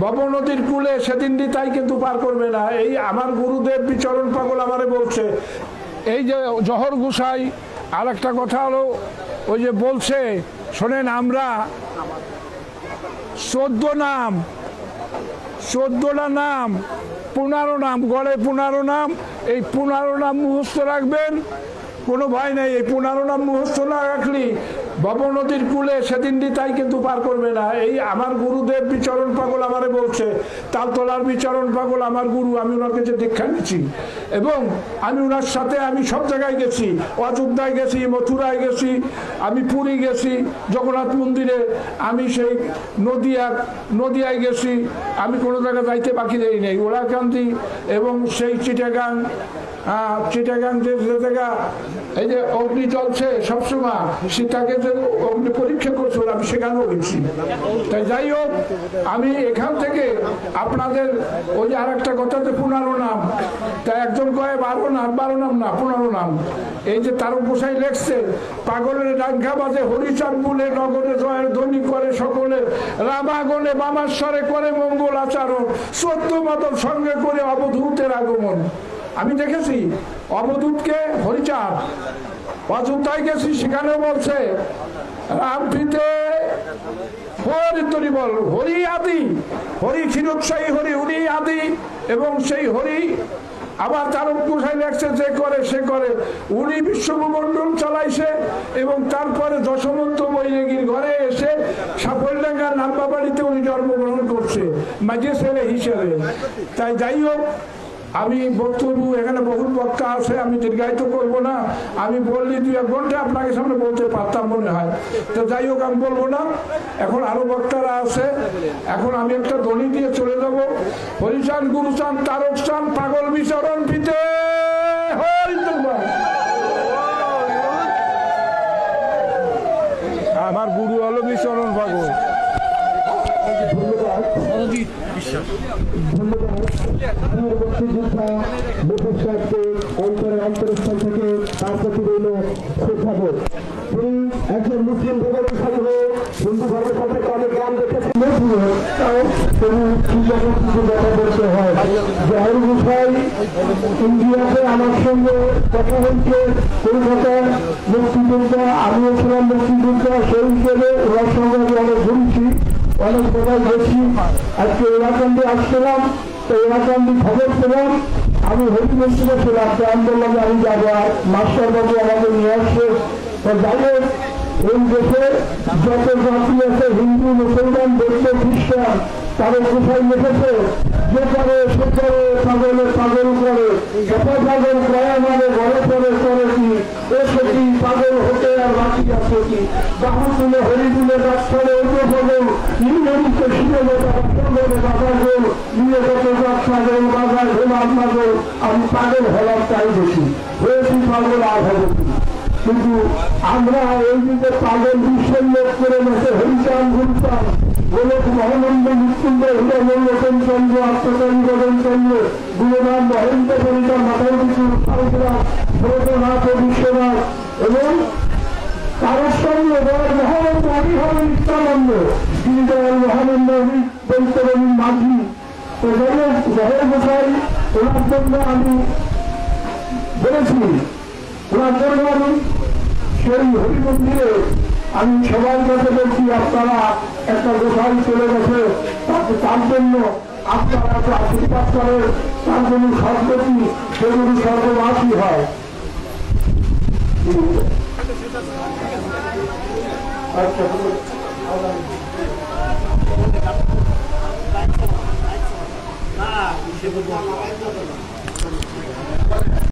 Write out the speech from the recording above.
বাবু নদীর কূলে সেদিনটি তাই কিন্তু পার করবে না। এই আমার গুরুদেব বিচরণ পাগল আমারে বলছে। এই যে জহর গোসাই আর একটা কথা হলো, ওই যে বলছে শোনেন, আমরা 14 নাম, 14টা নাম, 15 নাম, গড়ে 15 নাম, এই 15 নাম মুখস্থ রাখবেন, কোনো ভয় নেই। এই 15 নাম মুখস্থ না রাখলি বাবু নদীর কূলে সেদিনটি তাই কিন্তু পার করবে না। এই আমার গুরুদেব বিচরণ পাগল আমারে বলছে। তালতলার বিচরণ পাগল আমার গুরু, আমি ওনার কাছে দীক্ষা নিচ্ছি এবং আমি ওনার সাথে আমি সব জায়গায় গেছি, অযোধ্যায় গেছি, মথুরায় গেছি, আমি পুরী গেছি, জগন্নাথ মন্দিরে, আমি সেই নদিয়ায় গেছি, আমি কোনো জায়গায় যাইতে বাকি দেই নেই। ওরাকান্দি এবং সেই চিটাগাং যে জায়গা এই যে অগ্নি চলছে সবসময়, সেটাকে যে অগ্নি পরীক্ষা করছে আমি সেখানেও গেছি। তাই যাই হোক, আমি এখান থেকে আপনাদের ওই যে আর একটা কথা, যে 15 নাম, তা একজন কয়ে 12 নাম, 12 নাম না 15 নাম। এই যে তারক গোসাই লেখছে, পাগলের ডাঙ্গা বাজে হরিচাঁদ বলে, নগরে জয়ের ধ্বনি করে সকলে, রামাগণে বামাশ্বরে করে মঙ্গল আচরণ, 14 মাতর সঙ্গে করে অবধূতের আগমন। আমি দেখেছি অবধূতকে হরিচাঁদ, অযোধ্যায় গেছি, সেখানেও বলছে রামপিতে হরি বল, হরি আদি, হরি ক্ষীরোৎসাহী হরি, উনি আদি। এবং সেই হরি আবার তারক গোসাই লেখছে, যে করে সে করে, উনি বিশ্বমণ্ডল চালাইছে। এবং তারপরে যশবন্ত বৈরাগীর ঘরে এসে সাফল্যাঙ্গার নাম্বাবাড়িতে উনি জন্মগ্রহণ করছে মাঝে ছেলে হিসেবে। তাই যাই হোক, আমি বক্তব্য, এখানে বহু বক্তা আছে, আমি দীর্ঘায়িত করবো না। আমি বললি 2-1 ঘন্টা আপনাকে সামনে বলতে পারতাম মনে হয়, তো যাই হোক আমি বলবো না। এখন আরো বক্তারা আছে, এখন আমি একটা ধ্বনি দিয়ে চলে যাব। হরিচাঁদ গুরুচাঁদ তারক চাঁদ পাগল বিচরণ পিতে আমার গুরু হলো বিচরণ পাগল। অন্তরস্থল থেকে তার প্রতি রইল শ্রদ্ধাবোধ। তিনি একজন মুসলিম ধর্মসাধী হয়ে হিন্দু ধর্মের সম্পর্কে অনেক জ্ঞান রেখেছেন। কথা বলতে হয়, জহর গোসাই ইন্ডিয়াতে আমার সঙ্গে কথা বলছে, কলকাতার মুক্তিযোদ্ধা, আমিও ছিলাম মুক্তিযোদ্ধা, সেই হিসেবে ওনার সঙ্গে আমি অনেক ঘুরছি, অনেক জায়গায় গেছি। আজকে এলাকান্দি আসছিলাম, তো এলাকান্দি খবর পেলাম, আমি হরিমন্দিরে ছিলাম, তো আমি বললাম আমি যাবো, আর মাস্টার বাবু আমাকে নিয়ে আসছে। তো যাই হোক, এই দেশে যত জাতি আছে, হিন্দু, মুসলমান, বৌদ্ধ, খ্রিস্টান, তাদের কোথায় লিখেছে, যে করে সে করে পাগলে পাগল করে, পাগল প্রায় মানে ঘরে পরে করে কি এসে কি পাগল হতে আর বাকি আছে কি, বাহু তুলে হরি তুলে ডাক্তারে অন্য পাগল, ইংরেজিতে শিখে বাজার গোল নিয়ে কত পাগল বাজার ঘোলাম পাগল, আমি পাগল হলাম তাই বেশি হয়েছি পাগল আর হবে। কিন্তু আমরা এই দিকে পাগল বিশ্বের লোক করে বসে হরিচাঁদ গুরুচাঁদ গোলক মহানন্দ মৃত্যুঞ্জ হীরামল্ল চন্দ্র আত্মকারী গগন চন্দ্র গুণনাথ মহেন্দ্র পরিতা মাথায় কিছু ভরতনাথ বিশ্বনাথ এবং তারস্বর্ণ দয়াল মহানন্দ আমি হবেন নিত্যানন্দ, তিনি দয়াল মহানন্দ আমি বলতে পারি মাঝি। তো জহর গোসাই ওনার জন্য আমি বলেছি, ওনার জন্য আমি সেই হরি মন্দিরে আমি সবার কাছে বলছি, আপনারা একটা গোসাই চলে গেছে, তার জন্য আপনারা একটা আশীর্বাদ করেন, তার জন্য সর্বতি সেগুলি সর্ববাসী হয়। আচ্ছা